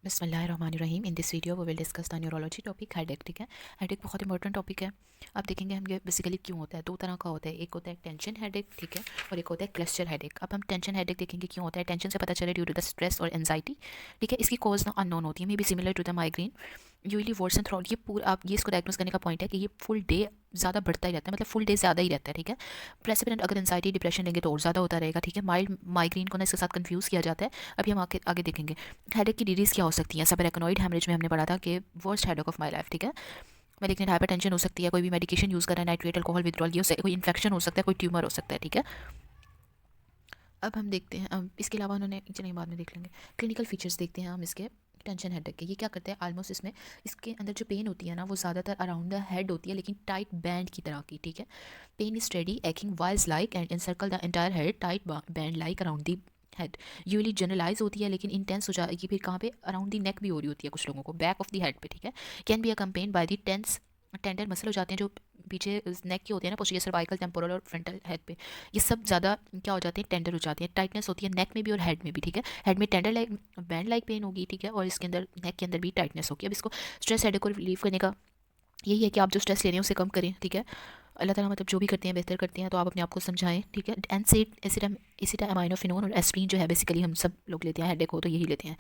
बिस्मिल्लाहिर्रहमानिर्रहीम। In this video we will discuss the neurology topic headache. ठीक है, headache बहुत इंपॉर्टेंट टॉपिक है। अब देखेंगे हम ये बेसिकली क्यों होता है। दो तरह का होता है, एक होता है टेंशन हेडेक, ठीक है, और एक होता है क्लस्टर हेडेक। अब हम टेंशन हेडेक देखेंगे क्यों होता है। टेंशन से पता चले ड्यू टू द स्ट्रेस और एंजाइटी, ठीक है। इसकी कॉज ना अननोन होती है, may be similar to the migraine usually worsen throughout. ये पूरा आप ये इसको डायग्नोस करने का पॉइंट है कि ये फुल डे ज़्यादा बढ़ता ही रहता है, मतलब फुल डे ज़्यादा ही रहता है, ठीक है। प्रेसिडेंट अगर एंजाइटी डिप्रेशन लेंगे तो और ज़्यादा होता रहेगा, ठीक है। माइल्ड माइग्रेन को ना इसके साथ कंफ्यूज किया जाता है। अभी हम आगे आगे देखेंगे हेडेक की डिजीज़ क्या हो सकती है। सबरेकनॉइड हेमरेज में हमने पढ़ा था कि worst headache of my life, ठीक है। मैलिग्नेंट हाइपरटेंशन हो सकती है, कोई भी मेडिकेशन यूज़ कर रहा है, नाइट्रेट अल्कोहल विड्रॉल, ये कोई इन्फेक्शन हो सकता है, कोई ट्यूमर हो सकता है, ठीक है। अब हम देखते हैं, अब इसके अलावा उन्होंने चलिए बाद में देख लेंगे। क्लिनिकल फीचर्स देखते हैं हम इसके टेंशन हेडेक के। ये क्या करते हैं ऑलमोस्ट इसमें इसके अंदर जो पेन होती है ना वो ज़्यादातर अराउंड द हेड होती है, लेकिन टाइट बैंड की तरह की, ठीक है। Pain is steady acting vise like and encircle the entire head, tight band like around the head. Usually generalise होती है लेकिन इंटेंस हो जाएगी फिर कहाँ पे, अराउंड दी नेक भी हो रही होती है कुछ लोगों को, बैक ऑफ द हेड पे, ठीक है। Can be accompanied by the tense tender muscle हो जाते हैं जो पीछे नेक की होती है ना, पोस्टीरियर सर्वाइकल, टेम्पोरल और फ्रंटल हेड पे, ये सब ज़्यादा क्या हो जाते हैं, टेंडर हो जाती है। टाइटनेस होती है नेक में भी और हेड में भी, ठीक है। हेड में tender like band like pain होगी, ठीक है, और इसके अंदर नेक के अंदर भी टाइटनेस होगी। अब इसको स्ट्रेस हेडेक को रिलीव करने का यही है कि आप जो स्ट्रेस ले रहे हैं उसे कम करें, ठीक है। अल्लाह ताला मतलब जो भी करते हैं बेहतर करते हैं, तो आप अपने आप को समझाएं, ठीक है। एसिटामाइनोफेनोन और एस्प्रिन जो है बेसिकली हम सब लोग लेते हैं, हेडेक हो तो यही लेते हैं।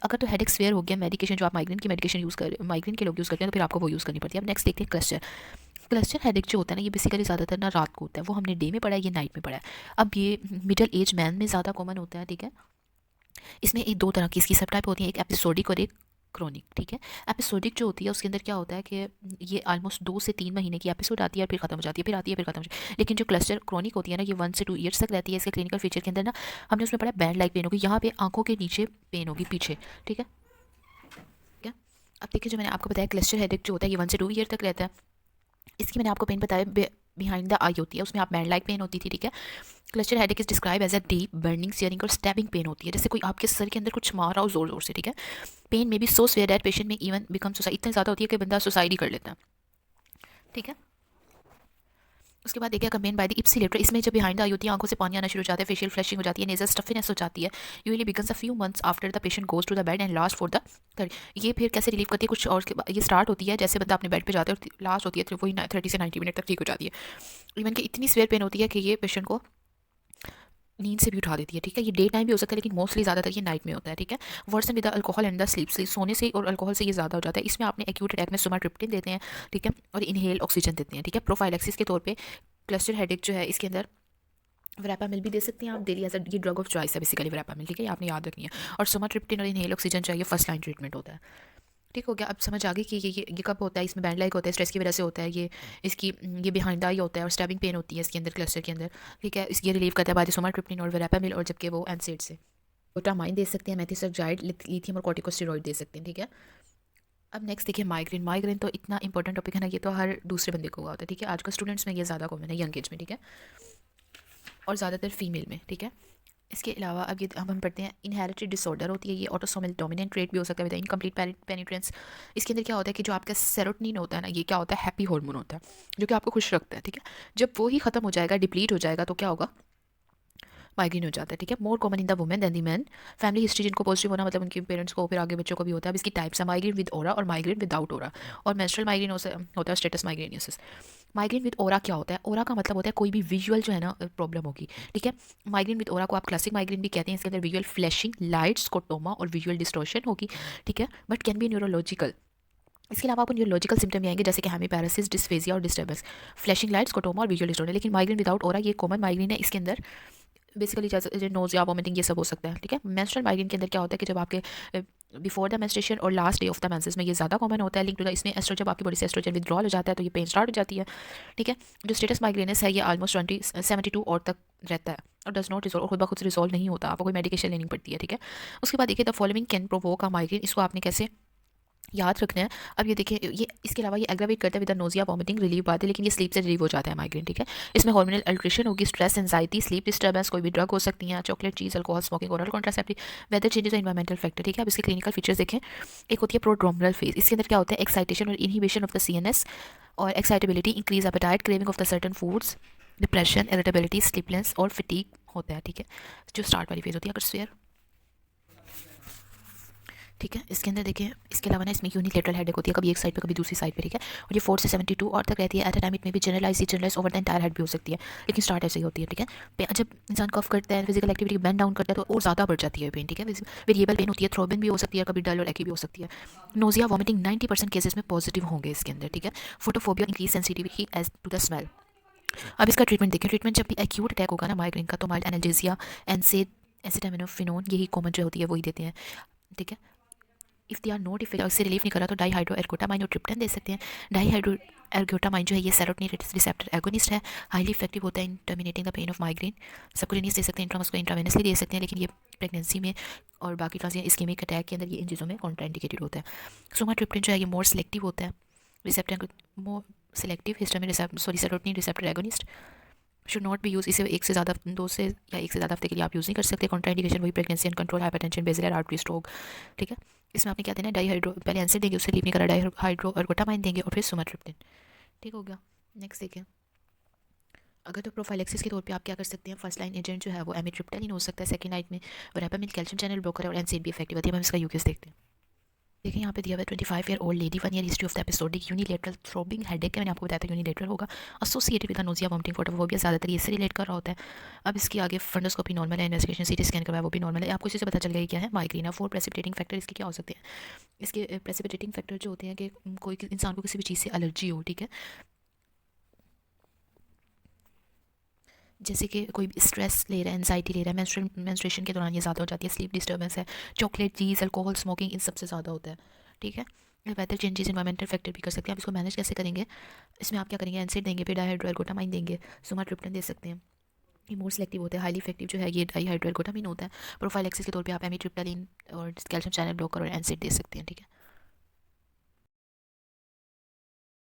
अगर तो हेडेक स्वेयर हो गया, मेडिकेशन जो आप माइग्रेन की मेडिकेशन यूज़ कर माइग्रेन के लोग यूज़ करते हैं, तो फिर आपको वो यूज़ करनी पड़ती है। अब नेक्स्ट देखते हैं क्लस्टर। क्लस्टर हेडेक जो होता है ना ये बेसिकली ज़्यादातर ना रात को होता है, वो हमने डे में पढ़ा है, ये नाइट में पढ़ा है। अब ये मिडिल एज मैन में ज़्यादा कॉमन होता है, ठीक है। इसमें एक दो तरह की इसकी सब टाइप होती है, एक एपिसोडिक और एक क्रोनिक, ठीक है। एपिसोडिक जो होती है उसके अंदर क्या होता है कि ये ऑलमोस्ट 2 से 3 महीने की एपिसोड आती है और फिर खत्म हो जाती है, फिर आती है, फिर खत्म हो जाती है। लेकिन जो क्लस्टर क्रोनिक होती है ना ये 1 से 2 ईयर्स तक रहती है। इसके क्लिनिकल फीचर के अंदर ना हमने उसमें पढ़ा बैंड लाइक पेन होगी, यहाँ पे आंखों के नीचे पेन होगी पीछे, ठीक है। क्या अब देखिए, जो मैंने आपको बताया क्लस्टर हेडेक जो होता है ये 1 से 2 ईयर तक रहता है। इसकी मैंने आपको पेन बताया बिहाइंड द आई होती है, उसमें आप बैंड लाइक पेन होती थी, ठीक है। Cluster headache is describe as a deep burning searing और स्टैबिंग पेन होती है, जैसे कोई आपके सर के अंदर कुछ मार रहा हो जोर जोर से, ठीक है। पेन में भी सो स्वेयर दैट पेशेंट में इवन बिकम सुसाइड, इतनी ज़्यादा होती है कि बंदा सुसाइड ही कर लेता है, ठीक है। उसके बाद देखिए कंपेन बाय द इप्सिलेटर, इसमें जब बिहाइंड आई होती है आंखों से पानी आना शुरू हो जाता है, फेशियल फ्लैशिंग हो जाती है, नेजल स्टफिनेस हो जाती है। Usually becomes a few months after the patient goes to the bed and last for the third. ये फिर कैसे रिलीव करती है कुछ और ये स्टार्ट होती है जैसे बंदा अपने बेड पे जाता है और लास्ट होती है वही 30 से 90 मिनट तक ठीक हो जाती है। इवन कि इतनी स्वेयर पेन होती है कि ये पेशेंट को नींद से भी उठा देती है, ठीक है। ये डे टाइम भी हो सकता है लेकिन मोस्टली ज़्यादातर ये नाइट में होता है, ठीक है। Worsen with alcohol and the sleep, सोने से और अल्कोहल से ये ज़्यादा हो जाता है। इसमें आपने एक्यूट अटैक में सुमाट्रिप्टिन देते हैं, ठीक है, और इनहेल ऑक्सीजन देते हैं, ठीक है। प्रोफाइलैक्सिस के तौर पे क्लस्टर हेडेक जो है इसके अंदर वरापामिल भी दे सकते हैं आप डेली एज ये ड्रग ऑफ चॉइस है बेसिकली वरापामिल, ठीक है, ये आपने याद रखनी है। और सुमाट्रिप्टिन और इनहेल ऑक्सीजन चाहिए, फर्स्ट लाइन ट्रीटमेंट होता है, ठीक हो गया। अब समझ आ गई कि ये कब होता है, इसमें बैंड लाइक होता है, स्ट्रेस की वजह से होता है ये। इसकी ये बिहाइंड आई होता है और स्टैबिंग पेन होती है इसके अंदर क्लस्टर के अंदर, ठीक है। इसकी रिलीव करता है बाय सुमाट्रिप्टिन और वरापामिल, और जबकि वो एनसेड से ग्लूटामाइन दे सकते हैं, मेथिसक्साइड, लिथियम और कॉर्टिकोस्टेरॉइड दे सकते हैं, ठीक है। अब नेक्स्ट देखिए माइग्रेन। माइग्रेन तो इतना इंपॉर्टेंट टॉपिक है ना, ये तो हर दूसरे बंदे को हुआ होता है, ठीक है। आजकल स्टूडेंट्स में ये ज़्यादा कॉमन है, यंग एज में, ठीक है, और ज़्यादातर फीमेल में, ठीक है। इसके अलावा अब हम पढ़ते हैं इनहेरिटेड डिसऑर्डर होती है ये, ऑटोसोमल डोमिनेंट ट्रेट भी हो सकता है विद इनकम्प्लीट पेनिट्रेंस। इसके अंदर क्या होता है कि जो आपका सेरोटोनिन होता है ना, ये क्या होता है, हैप्पी हार्मोन होता है जो कि आपको खुश रखता है, ठीक है। जब वो ही खत्म हो जाएगा, डिप्लीट हो जाएगा, तो क्या होगा, माइग्रेन हो जाता है, ठीक है। More common in the women than the man. Family history जिनको पॉजिटिव होना मतलब उनके पेरेंट्स को फिर आगे बच्चों को भी होता है। अब इसकी टाइप्स है माइग्रेन विद ओरा और माइग्रेन विदाउट ओरा, और मेंस्ट्रुअल माइग्रेन होता है स्टेटस माइग्रेनियसिस। माइग्रेन विद ओरा क्या होता है, ओरा का मतलब होता है कोई भी विजुअल जो है ना प्रॉब्लम होगी, ठीक है। माइग्रेन विद ओरा को आप क्लासिक माइग्रेन भी कहते हैं, इसके अंदर विजुअल फ्लैशिंग, लाइट्स, स्कोटोमा और विजुअल डिस्टॉर्शन होगी, ठीक है, बट कैन बी न्यूरोलॉजिकल। इसके अलावा आप न्यूरोलॉजिकल सिम्टम भी आएंगे जैसे कि हेमीपैरासिस, डिस्फेजिया और डिस्टर्बेंस, फ्लैशिंग लाइट्स, स्कोटोमा और विजुअल डिस्टॉर्शन। लेकिन माइग्रेन विदाउट ओरा ये कॉमन माइग्रेन है, इसके अंदर बेसिकली जैसे नोज़िया, वोमिटिंग, ये सब हो सकता है, ठीक है। मेंस्ट्रुअल माइग्रेन के अंदर क्या होता है कि जब आपके बिफोर द मेंस्ट्रुएशन और last day of the menses में ये ज़्यादा कॉमन होता है, लिंक टू द इसमें एस्ट्रोजन, जब आपकी बॉडी से एस्ट्रोजन विड्रॉल हो जाता है तो ये पेन स्टार्ट हो जाती है, ठीक है। जो स्टेटस माइग्रेनस है ये ऑलमोस्ट 72 और तक रहता है और डज नॉट रिजॉल्व, खुद ब खुद से रिजॉल्व नहीं होता, आपको कोई मेडिकेशन लेनी पड़ती है, ठीक है। उसके बाद देखिए the following can provoke a migraine, इसको आपने कैसे याद रखना है। अब ये देखिए ये इसके अलावा ये एग्रावेट करता है विद नोजिया, वॉमिटिंग, रिलीव बात है, लेकिन ये स्लीप से रिलीव हो जाता है माइग्रेन, ठीक है। इसमें हार्मोनल अल्ट्रेशन होगी, स्ट्रेस, एंजाइटी, स्लीप डिस्टर्बेंस, कोई भी ड्रग हो सकती है, chocolate, cheese, alcohol, smoking, oral contraceptive, weather changes, environmental factor, ठीक है। अब इसके क्लिनिकल फीचर्स देखें। एक होती है प्रोड्रोमल फेज, इसके अंदर क्या होता है, एक्साइटेशन और इनहिबिशन ऑफ द सीएनएस और excitability, increase appetite, craving of the certain foods, depression, irritability, sleepless और फिटीग होता है, ठीक है, जो स्टार्ट वाली फेज होती है। अगर स्वेयर ठीक है। इसके अंदर देखिए, इसके अलावा ना इसमें यूनिलेटरल हेडेक होती है, कभी एक साइड पे कभी दूसरी साइड पे, ठीक है। और ये 4 से 72 और तक रहती है। एट अ टाइम इट में भी generalise over the entire head भी हो सकती है, लेकिन स्टार्ट ऐसे ही होती है, ठीक है। जब इंसान कफ करता है, फिजिकल एक्टिविटी बेंड डाउन करता है, तो और ज़्यादा बढ़ जाती है पेन, ठीक है। वेरिएबल पेन होती है, थ्रोबिन भी हो सकती है, कभी डल और एक्की भी हो सकती है। नोजिया वॉमिटिंग 90% केसेस में पॉजिटिव होंगे इसके अंदर, ठीक है। Photophobia increase sensitivity as to the smell. अब इसका ट्रीटमेंट देखिए। ट्रीटमेंट जब भी एक्यूट अटैक होगा ना माइग्रेन का, तो माइल्ड एनाल्जेसिया, एसिटामिनोफेनोन, यही कॉमन जो होती है वही देते हैं, ठीक है। If they are not effect, इससे रिलीफ नहीं करा तो डाईहाइड्रो एर्गोटामाइन और ट्रिप्टन दे सकते हैं। डाईहाइड्रो एर्गोटामाइन जो है ये सेरोटोनिन रिसेप्टर एगोनिस्ट है, हाईली इफेक्टिव होता है in terminating the pain of migraine. Subcutaneous दे सकते हैं, इंट्रावेनसली दे सकते हैं, लेकिन ये प्रेगनेंसी में और बाकी ट्रांसिएंट इस्केमिक अटैक के अंदर ये इन चीज़ों में कॉन्ट्राइंडिकेटेड होता है। सोमाट्रिप्टन जो है ये मोर सिलेक्टिव होता है, receptor more selective histamine receptor, sorry serotonin receptor agonist. Should not be use, इसे एक से ज़्यादा, 2 से या 1 से ज़्यादा हफ्ते के लिए आप यूज़ नहीं कर सकते। कॉन्ट्राइंडिकेशन वही pregnancy, uncontrolled hypertension, basilar artery stroke, ठीक है। इसमें आपने क्या देना है, डाईहाइड्रो, पहले एनसेड देंगे, उससे लीव नहीं करा, डाईहाइड्रो एर्गोटामाइन देंगे और फिर सुमाट्रिप्टन, ठीक हो गया। नेक्स्ट देखिए, अगर तो प्रोफाइलेक्सिस के तौर पे आप क्या कर सकते हैं, फर्स्ट लाइन एजेंट जो है वो एमिट्रिप्टालिन हो सकता है, सेकंड लाइन में वेरापामिल कैल्शियम चैनल ब्लॉकर है, और एनसेड भी इफेक्टिव होती है। हम इसका यूकेस देखते हैं। देखिए यहाँ पे दिया हुआ है 25 year old lady, 1 year history of the episodic unilateral throbbing headache है, मैंने आपको बताया था यूनिलेटरल होगा, associated with nausea vomiting photophobia, ज़्यादातर इससे रिलेट कर रहा होता है। अब इसकी आगे फंडोस्कोपी नॉर्मल है, इन्वेस्टिगेशन सीटी स्कैन करवाया वो भी नॉर्मल है। आपको इसी से पता चल गया क्या है, माइग्रेन है। 4 प्रेसिपिटेटिंग फैक्टर इसके क्या हो सकते हैं, इसके प्रेसिपिटेटिंग फैक्टर जो होते हैं कि कोई इंसान को किसी भी चीज़ से एलर्जी हो, ठीक है। जैसे कि कोई स्ट्रेस ले रहा है, एंजाइटी ले रहा है, मेंस्ट्रुएशन के दौरान ये ज़्यादा हो जाती है, स्लीप डिस्टर्बेंस है, चॉकलेट, चीज़, अल्कोहल, स्मोकिंग, इन सबसे ज़्यादा होता है, ठीक है। वेदर चेंजेस, इन्वायरमेंटल फैक्टर भी कर सकते हैं। आप इसको मैनेज कैसे करेंगे, इसमें आप क्या करेंगे, एनसेड देंगे, फिर डाईहाइड्रोएर्गोटामाइन देंगे, सुमाट्रिप्टन दे सकते हैं। ये मोर सेलेक्टिव होता है, हाईली इफेक्टिव जो है ये डाईहाइड्रोएर्गोटामाइन होता है। प्रोफाइलेक्सिस के तौर पे आप एमिट्रिप्टालिन और कैल्शियम चैनल ब्लॉकर और एनसेड दे सकते हैं, ठीक है।